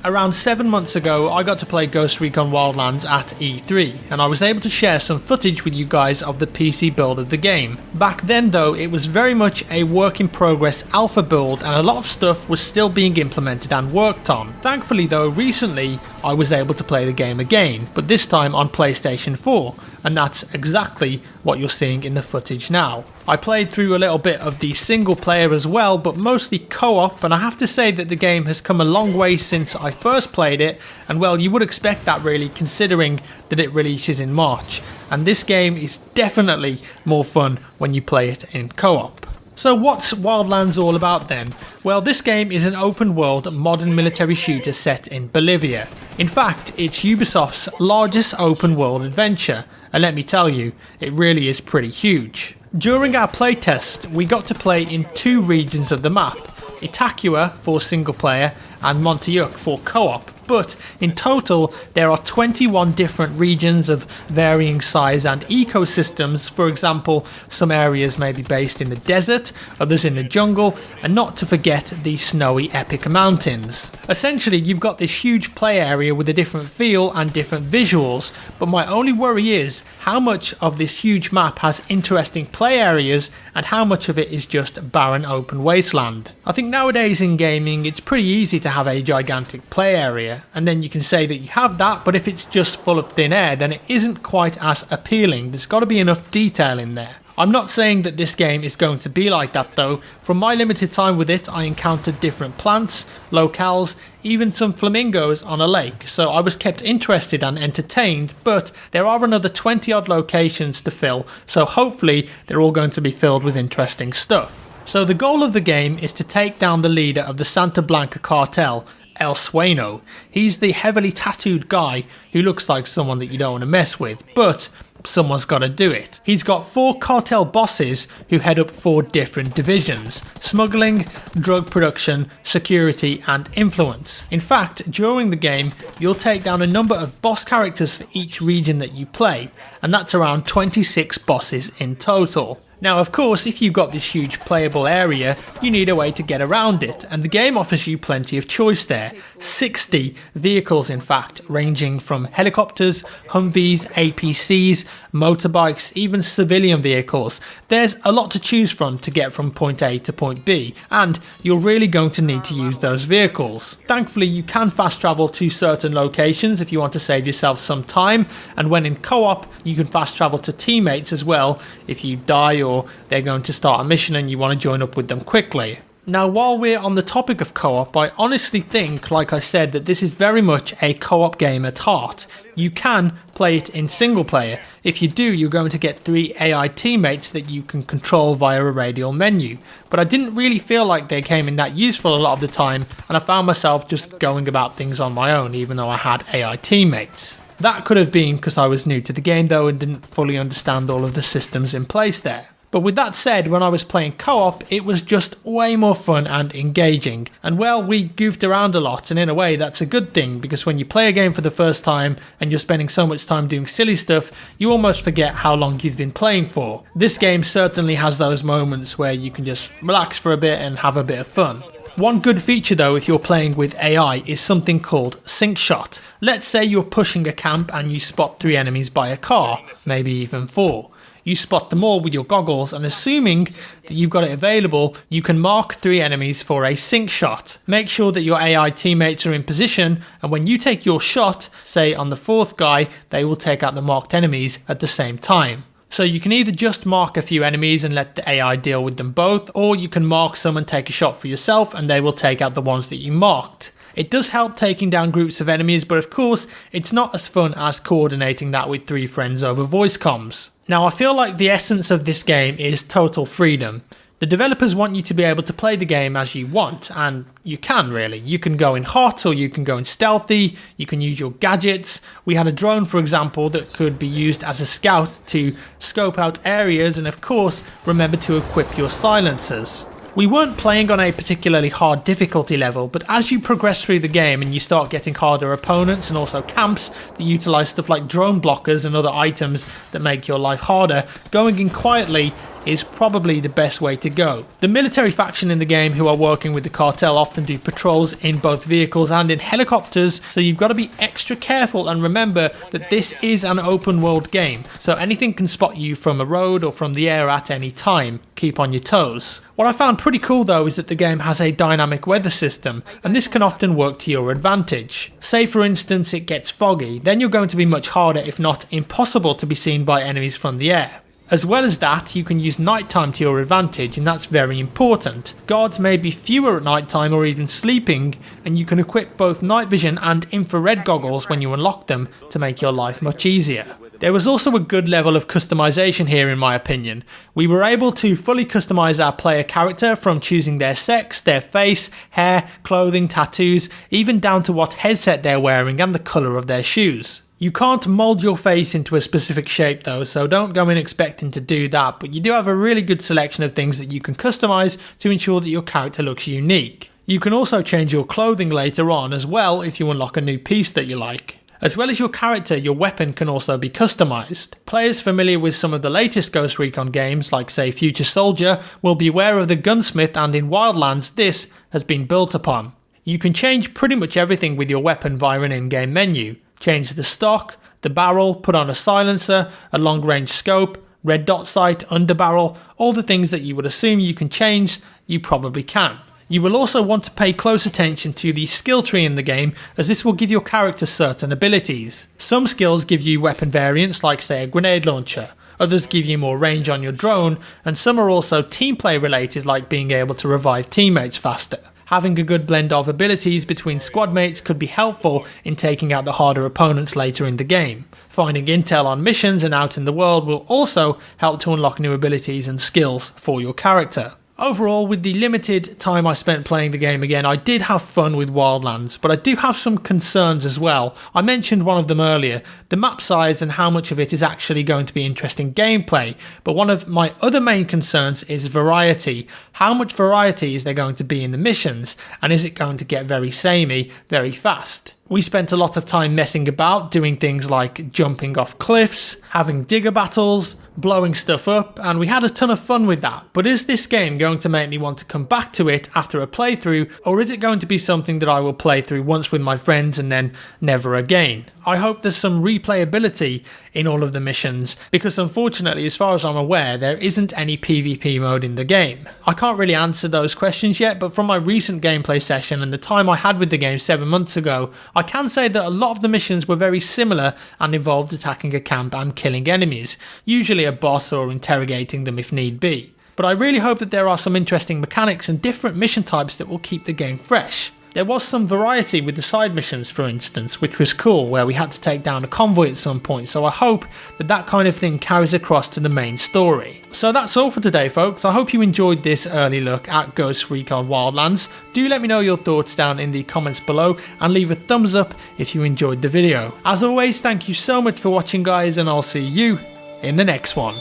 Around 7 months ago, I got to play Ghost Recon Wildlands at E3, and I was able to share some footage with you guys of the PC build of the game. Back then though, it was very much a work in progress alpha build, and a lot of stuff was still being implemented and worked on. Thankfully though, recently I was able to play the game again, but this time on PlayStation 4, and that's exactly what you're seeing in the footage now. I played through a little bit of the single player as well, but mostly co-op, and I have to say that the game has come a long way since I first played it, and well, you would expect that really, considering that it releases in March, and this game is definitely more fun when you play it in co-op. So what's Wildlands all about then? Well, this game is an open world modern military shooter set in Bolivia. In fact, it's Ubisoft's largest open world adventure, and let me tell you, it really is pretty huge. During our playtest, we got to play in 2 regions of the map, Itaqua for single player and Montayuk for co-op, but in total there are 21 different regions of varying size and ecosystems. For example, some areas may be based in the desert, others in the jungle, and not to forget the snowy epic mountains. Essentially, you've got this huge play area with a different feel and different visuals, but my only worry is how much of this huge map has interesting play areas and how much of it is just barren open wasteland. I think nowadays in gaming it's pretty easy to have a gigantic play area, and then you can say that you have that, but if it's just full of thin air then it isn't quite as appealing. There's got to be enough detail in there. I'm not saying that this game is going to be like that though. From my limited time with it, I encountered different plants, locales, even some flamingos on a lake, so I was kept interested and entertained, but there are another 20 odd locations to fill, so hopefully they're all going to be filled with interesting stuff. So the goal of the game is to take down the leader of the Santa Blanca cartel, El Sueno. He's the heavily tattooed guy who looks like someone that you don't want to mess with, but someone's got to do it. He's got 4 cartel bosses who head up 4 different divisions: smuggling, drug production, security and influence. In fact, during the game you'll take down a number of boss characters for each region that you play, and that's around 26 bosses in total. Now of course, if you've got this huge playable area, you need a way to get around it, and the game offers you plenty of choice there. 60 vehicles in fact, ranging from helicopters, Humvees, APCs, motorbikes, even civilian vehicles. There's a lot to choose from to get from point A to point B, and you're really going to need to use those vehicles. Thankfully you can fast travel to certain locations if you want to save yourself some time, and when in co-op you can fast travel to teammates as well if you die or they're going to start a mission and you want to join up with them quickly. Now while we're on the topic of co-op, I honestly think, like I said, that this is very much a co-op game at heart. You can play it in single player. If you do, you're going to get 3 AI teammates that you can control via a radial menu. But I didn't really feel like they came in that useful a lot of the time, and I found myself just going about things on my own even though I had AI teammates. That could have been because I was new to the game though and didn't fully understand all of the systems in place there. But with that said, when I was playing co-op, it was just way more fun and engaging. And well, we goofed around a lot, and in a way that's a good thing, because when you play a game for the first time and you're spending so much time doing silly stuff, you almost forget how long you've been playing for. This game certainly has those moments where you can just relax for a bit and have a bit of fun. One good feature though if you're playing with AI is something called sync shot. Let's say you're pushing a camp and you spot 3 enemies by a car, maybe even 4. you spot them all with your goggles, and assuming that you've got it available, you can mark 3 enemies for a sync shot. Make sure that your AI teammates are in position, and when you take your shot, say on the 4th guy, they will take out the marked enemies at the same time. So you can either just mark a few enemies and let the AI deal with them both, or you can mark some and take a shot for yourself and they will take out the ones that you marked. It does help taking down groups of enemies, but of course it's not as fun as coordinating that with 3 friends over voice comms. Now I feel like the essence of this game is total freedom. The developers want you to be able to play the game as you want, and you can really. You can go in hot or you can go in stealthy, you can use your gadgets. We had a drone, for example, that could be used as a scout to scope out areas, and of course remember to equip your silencers. We weren't playing on a particularly hard difficulty level, but as you progress through the game and you start getting harder opponents and also camps that utilise stuff like drone blockers and other items that make your life harder, going in quietly is probably the best way to go. The military faction in the game who are working with the cartel often do patrols in both vehicles and in helicopters, so you've got to be extra careful and remember that this is an open world game, so anything can spot you from a road or from the air at any time. Keep on your toes. What I found pretty cool though is that the game has a dynamic weather system, and this can often work to your advantage. Say for instance it gets foggy, then you're going to be much harder if not impossible to be seen by enemies from the air. As well as that, you can use nighttime to your advantage, and that's very important. Guards may be fewer at nighttime or even sleeping, and you can equip both night vision and infrared goggles when you unlock them to make your life much easier. There was also a good level of customization here in my opinion. We were able to fully customize our player character from choosing their sex, their face, hair, clothing, tattoos, even down to what headset they're wearing and the colour of their shoes. You can't mould your face into a specific shape though, so don't go in expecting to do that, but you do have a really good selection of things that you can customise to ensure that your character looks unique. You can also change your clothing later on as well if you unlock a new piece that you like. As well as your character, your weapon can also be customised. Players familiar with some of the latest Ghost Recon games, like say Future Soldier, will be aware of the gunsmith, and in Wildlands this has been built upon. You can change pretty much everything with your weapon via an in-game menu. Change the stock, the barrel, put on a silencer, a long range scope, red dot sight, underbarrel, all the things that you would assume you can change, you probably can. You will also want to pay close attention to the skill tree in the game, as this will give your character certain abilities. Some skills give you weapon variants like say a grenade launcher, others give you more range on your drone, and some are also team play related like being able to revive teammates faster. Having a good blend of abilities between squad mates could be helpful in taking out the harder opponents later in the game. Finding intel on missions and out in the world will also help to unlock new abilities and skills for your character. Overall, with the limited time I spent playing the game again, I did have fun with Wildlands, but I do have some concerns as well. I mentioned one of them earlier, the map size and how much of it is actually going to be interesting gameplay, but one of my other main concerns is variety. How much variety is there going to be in the missions, and is it going to get very samey very fast? We spent a lot of time messing about, doing things like jumping off cliffs, having digger battles, blowing stuff up, and we had a ton of fun with that. But is this game going to make me want to come back to it after a playthrough, or is it going to be something that I will play through once with my friends and then never again? I hope there's some replayability in all of the missions, because unfortunately, as far as I'm aware, there isn't any PvP mode in the game. I can't really answer those questions yet, but from my recent gameplay session and the time I had with the game 7 months ago, I can say that a lot of the missions were very similar and involved attacking a camp and killing enemies, usually a boss or interrogating them if need be. But I really hope that there are some interesting mechanics and different mission types that will keep the game fresh. There was some variety with the side missions, for instance, which was cool, where we had to take down a convoy at some point, so I hope that that kind of thing carries across to the main story. So that's all for today, folks. I hope you enjoyed this early look at Ghost Recon Wildlands. Do let me know your thoughts down in the comments below, and leave a thumbs up if you enjoyed the video. As always, thank you so much for watching, guys, and I'll see you in the next one.